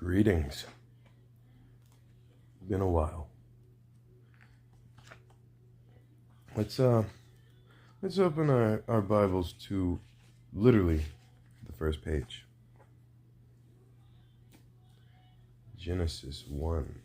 Greetings. Been a while. Let's open our Bibles to literally the first page. Genesis 1.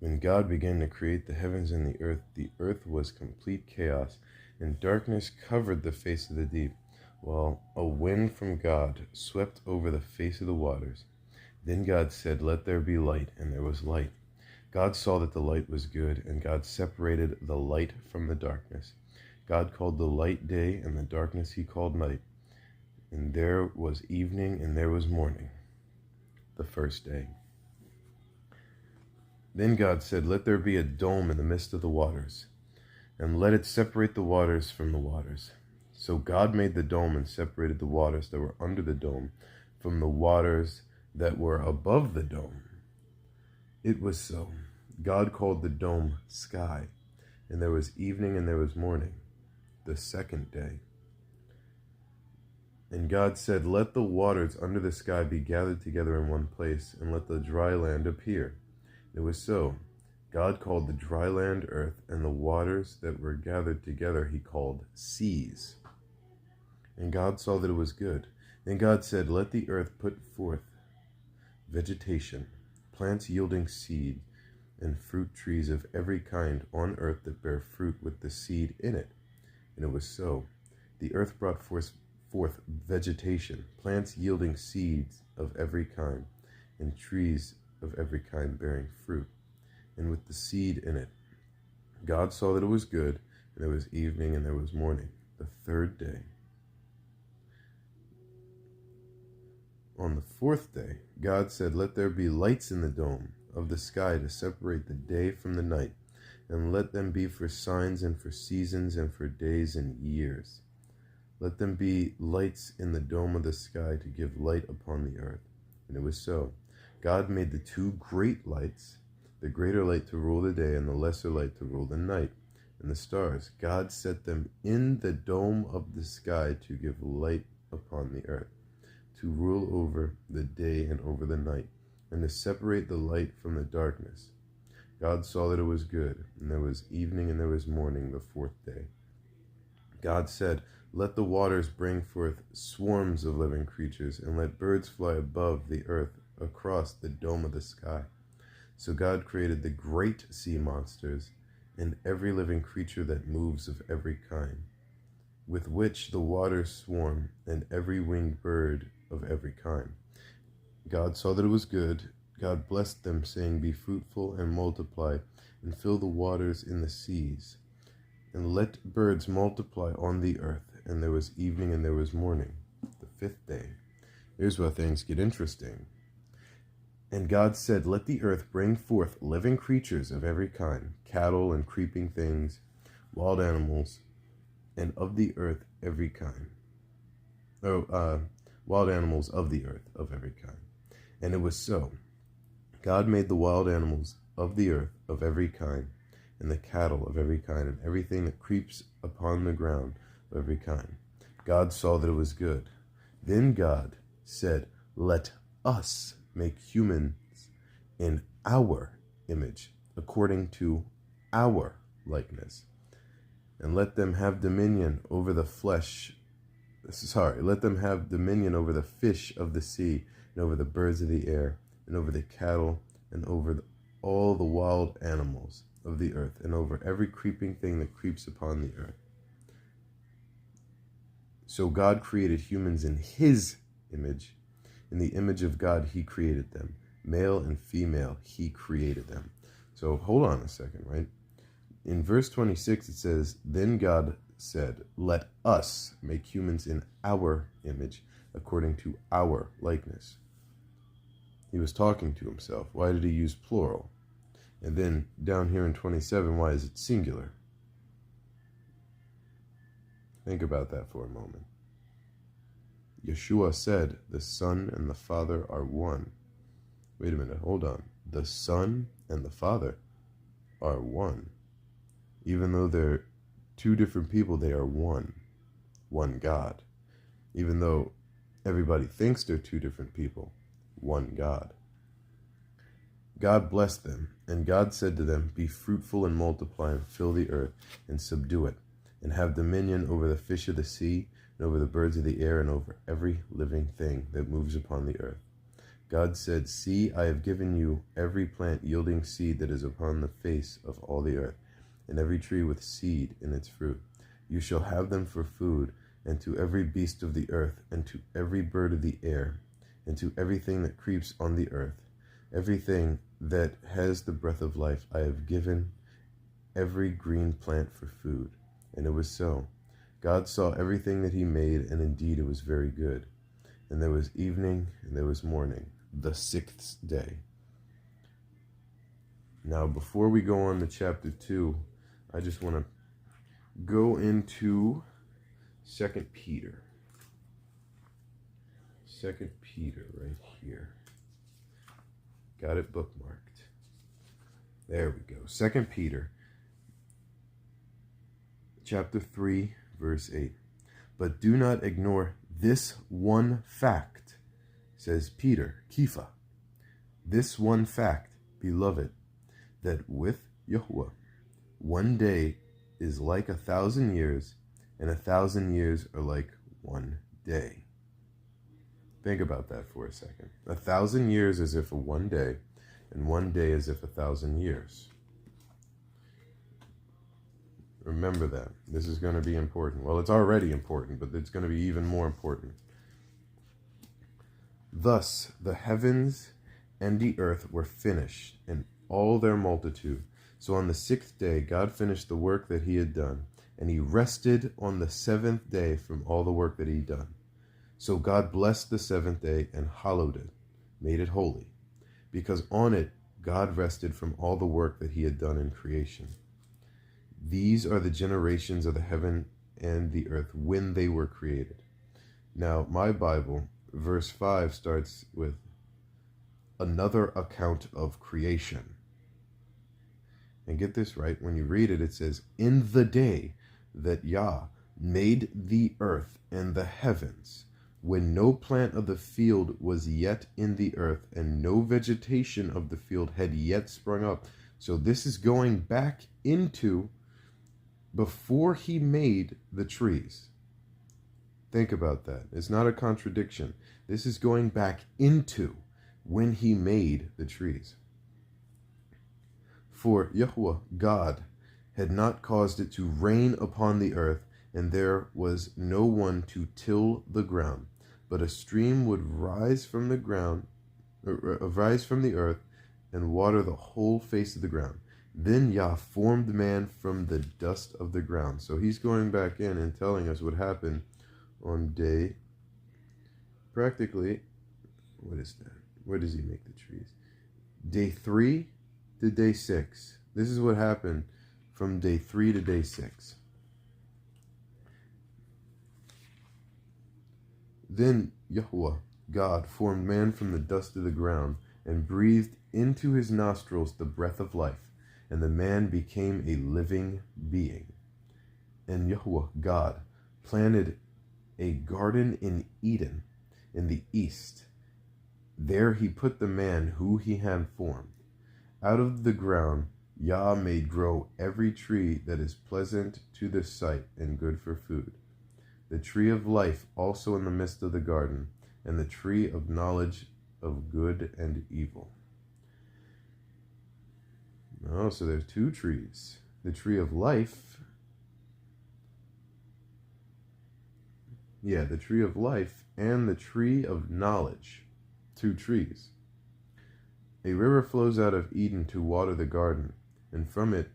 When God began to create the heavens and the earth was complete chaos, and darkness covered the face of the deep, while a wind from God swept over the face of the waters. Then God said, "Let there be light," and there was light. God saw that the light was good, and God separated the light from the darkness. God called the light day, and the darkness he called night. And there was evening, and there was morning, the first day. Then God said, "Let there be a dome in the midst of the waters, and let it separate the waters from the waters." So God made the dome and separated the waters that were under the dome from the waters that were above the dome. It was so. God called the dome sky, and there was evening and there was morning, the second day. And God said, "Let the waters under the sky be gathered together in one place, and let the dry land appear." It was so. God called the dry land earth, and the waters that were gathered together he called seas. And God saw that it was good. Then God said, "Let the earth put forth vegetation, plants yielding seed, and fruit trees of every kind on earth that bear fruit with the seed in it." And it was so. The earth brought forth vegetation, plants yielding seeds of every kind, and trees of every kind bearing fruit, and with the seed in it. God saw that it was good, and there was evening and there was morning, the third day. On the fourth day, God said, "Let there be lights in the dome of the sky to separate the day from the night, and let them be for signs and for seasons and for days and years. Let them be lights in the dome of the sky to give light upon the earth." And it was so. God made the two great lights, the greater light to rule the day and the lesser light to rule the night, and the stars. God set them in the dome of the sky to give light upon the earth, to rule over the day and over the night, and to separate the light from the darkness. God saw that it was good, and there was evening and there was morning, the fourth day. God said, "Let the waters bring forth swarms of living creatures, and let birds fly above the earth across the dome of the sky." So God created the great sea monsters and every living creature that moves of every kind, with which the waters swarm, and every winged bird of every kind. God saw that it was good. God blessed them, saying, "Be fruitful and multiply, and fill the waters in the seas, and let birds multiply on the earth." And there was evening and there was morning, the fifth day. Here's where things get interesting. And God said, "Let the earth bring forth living creatures of every kind, cattle and creeping things, wild animals, and of the earth every kind. Wild animals of the earth of every kind." And it was so. God made the wild animals of the earth of every kind, and the cattle of every kind, and everything that creeps upon the ground of every kind. God saw that it was good. Then God said, "Let us make humans in our image, according to our likeness, and let them have dominion over the let them have dominion over the fish of the sea, and over the birds of the air, and over the cattle, and over all the wild animals of the earth, and over every creeping thing that creeps upon the earth." So God created humans in his image. In the image of God he created them. Male and female he created them. So hold on a second, right? In verse 26 it says, "Then God said, 'Let us make humans in our image, according to our likeness.'" He was talking to himself. Why did he use plural? And then down here in 27, why is it singular? Think about that for a moment. Yeshua said, "The Son and the Father are one." Wait a minute, hold on. The Son and the Father are one. Even though they're two different people, they are one God. Even though Everybody thinks they're two different people, one God. God blessed them, and God said to them, "Be fruitful and multiply, and fill the earth, and subdue it, and have dominion over the fish of the sea, and over the birds of the air, and over every living thing that moves upon the earth." God said, "See, I have given you every plant yielding seed that is upon the face of all the earth, and every tree with seed in its fruit. You shall have them for food, and to every beast of the earth, and to every bird of the air, and to everything that creeps on the earth. Everything that has the breath of life I have given every green plant for food." And it was so. God saw everything that he made, and indeed it was very good. And there was evening, and there was morning, the sixth day. Now, before we go on to chapter 2, I just want to go into 2 Peter. 2 Peter right here. Got it bookmarked. There we go. 2 Peter, chapter 3, verse 8. "But do not ignore this one fact," says Peter, Kepha. "This one fact, beloved, that with Yahuwah, one day is like 1,000 years, and 1,000 years are like one day." Think about that for a second. 1,000 years as if a one day, and one day as if 1,000 years. Remember that. This is going to be important. Well, it's already important, but it's going to be even more important. "Thus the heavens and the earth were finished, in all their multitude. So on the sixth day God finished the work that he had done, and he rested on the seventh day from all the work that he had done. So God blessed the seventh day and hallowed it," made it holy, "because on it God rested from all the work that he had done in creation. These are the generations of the heaven and the earth when they were created." Now, my Bible, verse 5 starts with another account of creation. And get this right, when you read it, it says, "In the day that Yah made the earth and the heavens, when no plant of the field was yet in the earth, and no vegetation of the field had yet sprung up." So this is going back into before he made the trees. Think about that. It's not a contradiction. This is going back into when he made the trees. "For Yahuwah, God, had not caused it to rain upon the earth, and there was no one to till the ground. But a stream would rise from the earth, and water the whole face of the ground. Then Yah formed man from the dust of the ground." So he's going back in and telling us what happened on day, practically, what is that? Where does he make the trees? Day 3 to day 6. This is what happened from day 3 to day 6. "Then Yahuwah, God, formed man from the dust of the ground, and breathed into his nostrils the breath of life, and the man became a living being. And Yahuwah, God, planted a garden in Eden in the east. There he put the man who he had formed. Out of the ground Yah made grow every tree that is pleasant to the sight and good for food. The tree of life also in the midst of the garden, and the tree of knowledge of good and evil." Oh, so there's two trees. The tree of life. The tree of life and the tree of knowledge. Two trees. "A river flows out of Eden to water the garden, and from it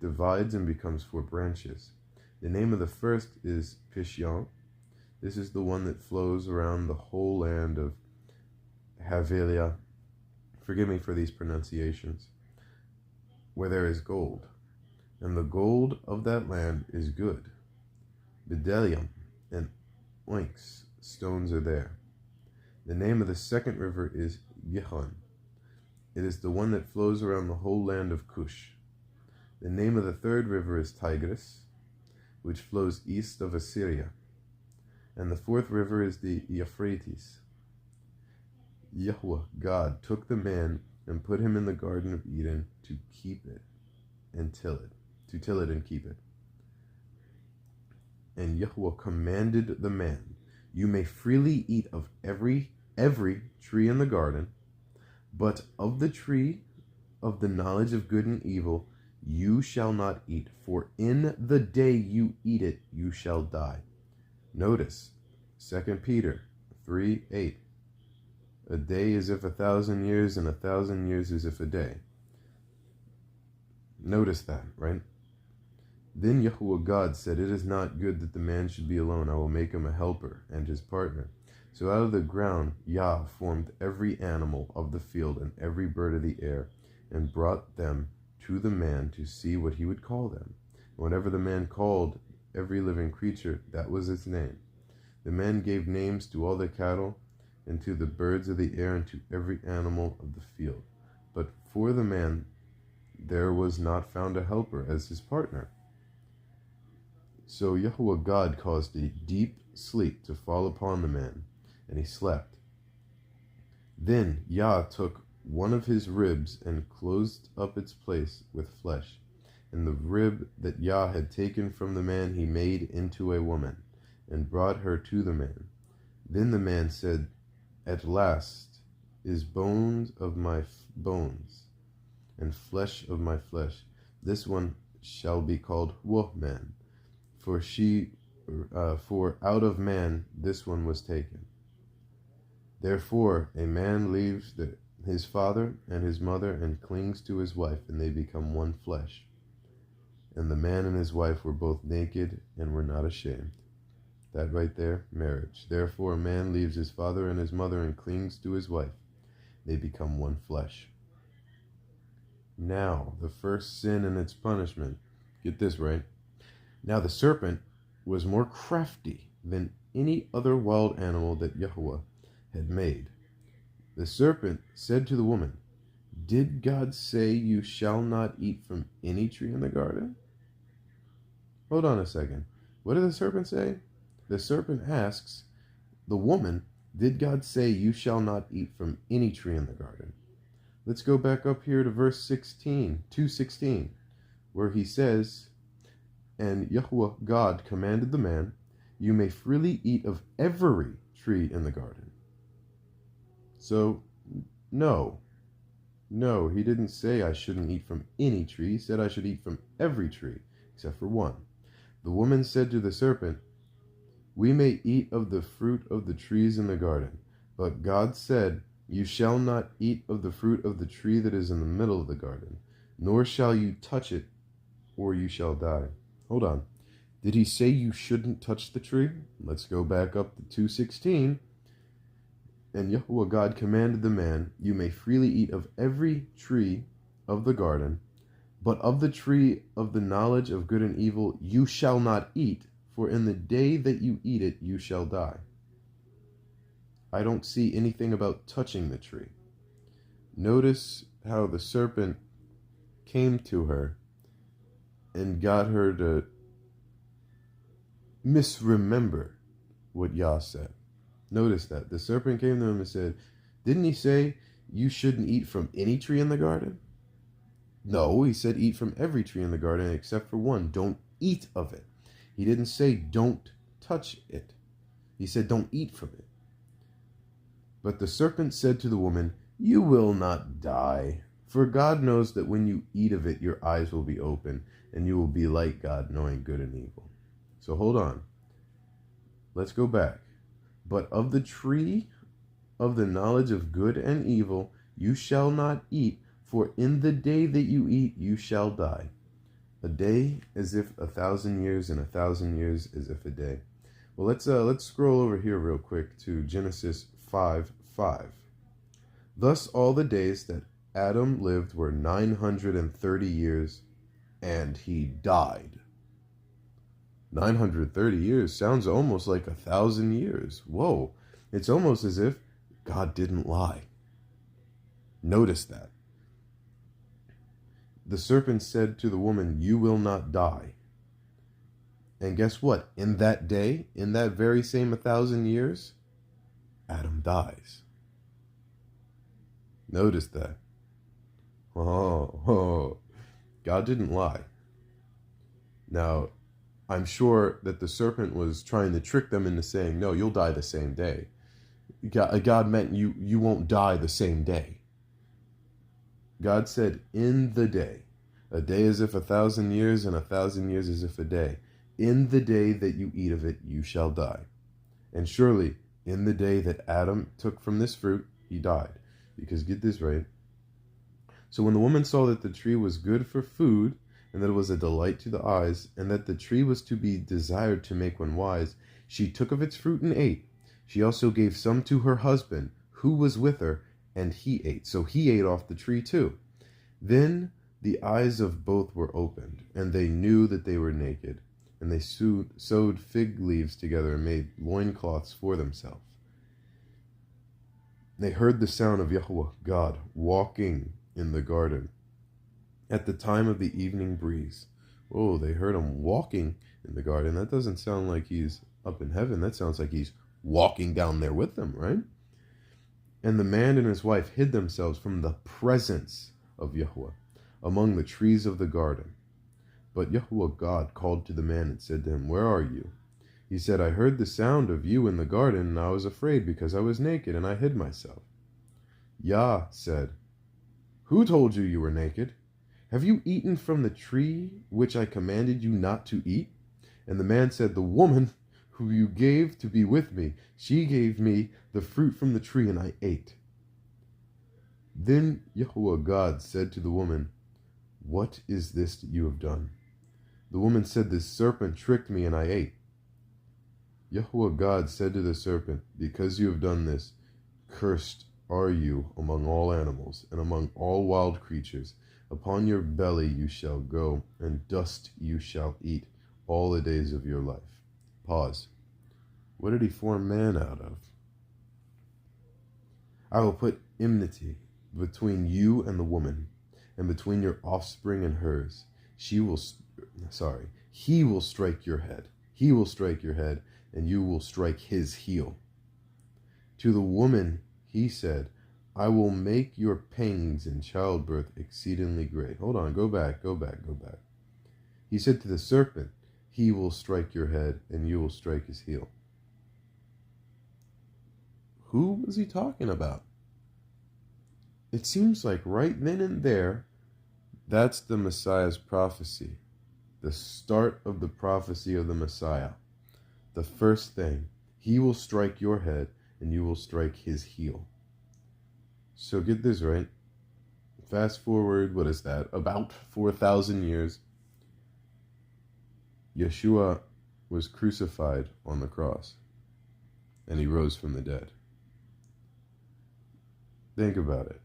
divides and becomes 4 branches. The name of the first is Pishon. This is the one that flows around the whole land of Havilah. Forgive me for these pronunciations. Where there is gold, and the gold of that land is good. Bdellium and onyx stones are there. The name of the second river is Gihon. It is the one that flows around the whole land of Cush. The name of the third river is Tigris, which flows east of Assyria. And the fourth river is the Euphrates. Yahweh, God, took the man and put him in the Garden of Eden to keep it and till it, to till it and keep it. And Yahweh commanded the man, you may freely eat of every tree in the garden, but of the tree of the knowledge of good and evil you shall not eat, for in the day you eat it you shall die. Notice 2 Peter 3:8. A day is if 1,000 years, and 1,000 years is if a day. Notice that, right? Then Yahweh God said, it is not good that the man should be alone. I will make him a helper and his partner. So out of the ground Yah formed every animal of the field and every bird of the air, and brought them to the man to see what he would call them. Whenever the man called every living creature, that was its name. The man gave names to all the cattle, and to the birds of the air, and to every animal of the field. But for the man there was not found a helper as his partner. So Yahweh God caused a deep sleep to fall upon the man, and he slept. Then Yah took one of his ribs and closed up its place with flesh. And the rib that Yah had taken from the man he made into a woman, and brought her to the man. Then the man said, at last is bones of my bones, and flesh of my flesh. This one shall be called man, for out of man this one was taken. Therefore a man leaves his father and his mother, and clings to his wife, and they become one flesh. And the man and his wife were both naked and were not ashamed. That right there, marriage. Therefore a man leaves his father and his mother and clings to his wife. They become one flesh. Now, the first sin and its punishment. Get this right. Now the serpent was more crafty than any other wild animal that Yahweh had made. The serpent said to the woman, did God say you shall not eat from any tree in the garden? Hold on a second. What did the serpent say? The serpent asks the woman, did God say you shall not eat from any tree in the garden? Let's go back up here to verse 2:16, where he says, and Yahweh God commanded the man, you may freely eat of every tree in the garden. So, no, he didn't say I shouldn't eat from any tree. He said I should eat from every tree, except for one. The woman said to the serpent, we may eat of the fruit of the trees in the garden, but God said, you shall not eat of the fruit of the tree that is in the middle of the garden, nor shall you touch it, or you shall die. Hold on. Did he say you shouldn't touch the tree? Let's go back up to 2:16. And Yahweh God commanded the man, you may freely eat of every tree of the garden, but of the tree of the knowledge of good and evil you shall not eat, for in the day that you eat it you shall die. I don't see anything about touching the tree. Notice how the serpent came to her and got her to misremember what Yah said. Notice that. The serpent came to him and said, didn't he say you shouldn't eat from any tree in the garden? No, he said eat from every tree in the garden except for one. Don't eat of it. He didn't say don't touch it. He said don't eat from it. But the serpent said to the woman, you will not die, for God knows that when you eat of it, your eyes will be open, and you will be like God, knowing good and evil. So hold on. Let's go back. But of the tree of the knowledge of good and evil you shall not eat, for in the day that you eat you shall die. A day as if 1,000 years, and 1,000 years as if a day. Well, let's scroll over here real quick to Genesis 5:5. Thus all the days that Adam lived were 930 years, and he died. 930 years sounds almost like 1,000 years. Whoa, it's almost as if God didn't lie. Notice that. The serpent said to the woman, you will not die. And guess what? In that day, in that very same 1,000 years, Adam dies. Notice that. Oh, God didn't lie. Now, I'm sure that the serpent was trying to trick them into saying, no, you'll die the same day. God meant you won't die the same day. God said, in the day. A day as if 1,000 years, and 1,000 years as if a day. In the day that you eat of it, you shall die. And surely, in the day that Adam took from this fruit, he died. Because get this right. So when the woman saw that the tree was good for food, and that it was a delight to the eyes, and that the tree was to be desired to make one wise, she took of its fruit and ate. She also gave some to her husband, who was with her, and he ate. So he ate off the tree too. Then the eyes of both were opened, and they knew that they were naked. And they sewed fig leaves together and made loincloths for themselves. They heard the sound of Yahweh, God, walking in the garden at the time of the evening breeze. Oh, they heard him walking in the garden. That doesn't sound like he's up in heaven. That sounds like he's walking down there with them, right? And the man and his wife hid themselves from the presence of Yahweh among the trees of the garden. But Yahweh God called to the man and said to him, where are you? He said, I heard the sound of you in the garden, and I was afraid because I was naked, and I hid myself. Yah said, who told you you were naked? Have you eaten from the tree which I commanded you not to eat? And the man said, the woman who you gave to be with me, she gave me the fruit from the tree, and I ate. Then Yahweh God said to the woman, what is this that you have done? The woman said, this serpent tricked me, and I ate. Yahweh God said to the serpent, because you have done this, cursed are you among all animals, and among all wild creatures. Upon your belly you shall go, and dust you shall eat all the days of your life. Pause. What did he form man out of? I will put enmity between you and the woman, and between your offspring and hers. He will strike your head. He will strike your head, and you will strike his heel. To the woman he said, I will make your pangs in childbirth exceedingly great. Hold on, go back. He said to the serpent, he will strike your head, and you will strike his heel. Who was he talking about? It seems like right then and there, that's the Messiah's prophecy. The start of the prophecy of the Messiah. The first thing, he will strike your head, and you will strike his heel. So get this right. Fast forward, what is that? About 4,000 years. Yeshua was crucified on the cross, and he rose from the dead. Think about it.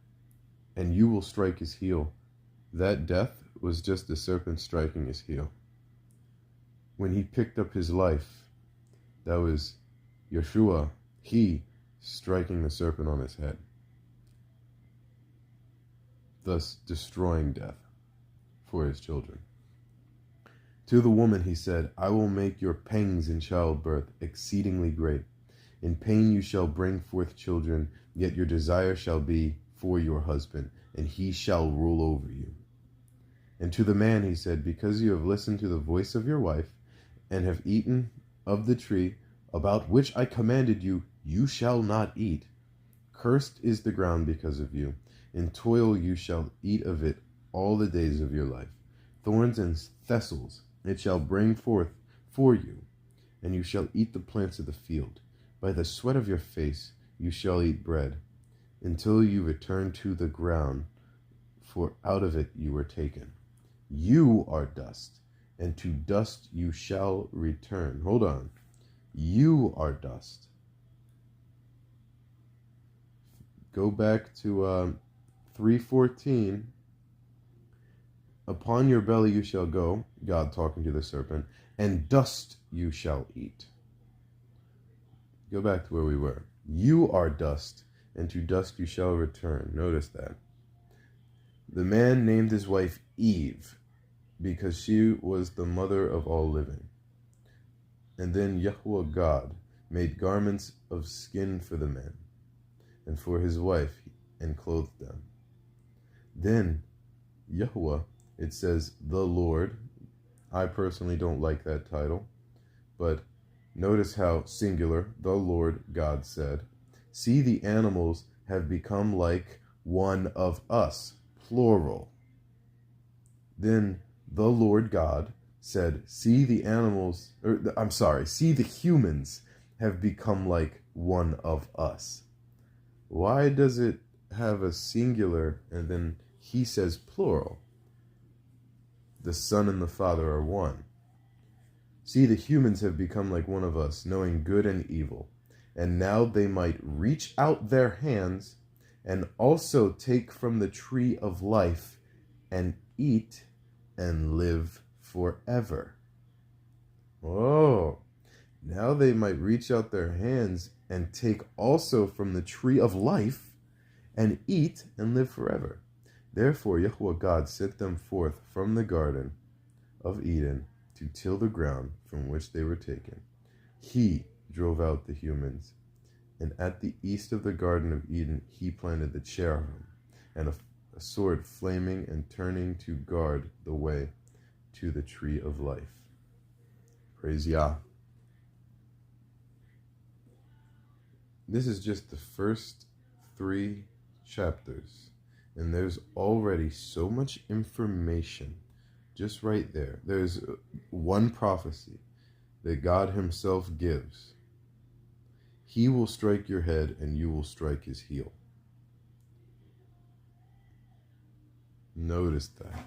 And you will strike his heel. That death was just the serpent striking his heel. When he picked up his life, that was Yeshua, he striking the serpent on his head, thus destroying death for his children. To the woman he said, I will make your pangs in childbirth exceedingly great. In pain you shall bring forth children, yet your desire shall be for your husband, and he shall rule over you. And to the man he said, because you have listened to the voice of your wife, and have eaten of the tree about which I commanded you, you shall not eat. Cursed is the ground because of you. In toil you shall eat of it all the days of your life. Thorns and thistles it shall bring forth for you, and you shall eat the plants of the field. By the sweat of your face you shall eat bread, until you return to the ground, for out of it you were taken. You are dust, and to dust you shall return. Hold on. You are dust. Go back to 3:14. Upon your belly you shall go, God talking to the serpent, and dust you shall eat. Go back to where we were. You are dust, and to dust you shall return. Notice that. The man named his wife Eve, because she was the mother of all living. And then Yahuwah God made garments of skin for the man and for his wife, and clothed them. Then Yahuwah, it says the Lord. I personally don't like that title, but notice how singular, the Lord God said, see, the animals have become like one of us, plural. Then the Lord God said, see, the humans have become like one of us. Why does it have a singular and then he says plural? The Son and the Father are one. See, the humans have become like one of us, knowing good and evil. And now they might reach out their hands and also take from the tree of life and eat and live forever. Oh, now they might reach out their hands and take also from the tree of life and eat and live forever. Therefore, Yahuwah God sent them forth from the garden of Eden to till the ground from which they were taken. He drove out the humans, and at the east of the garden of Eden he planted the cherubim, and a sword flaming and turning to guard the way to the tree of life. Praise Yah. This is just the first 3 chapters, and there's already so much information just right there. There's one prophecy that God himself gives. He will strike your head and you will strike his heel. Notice that.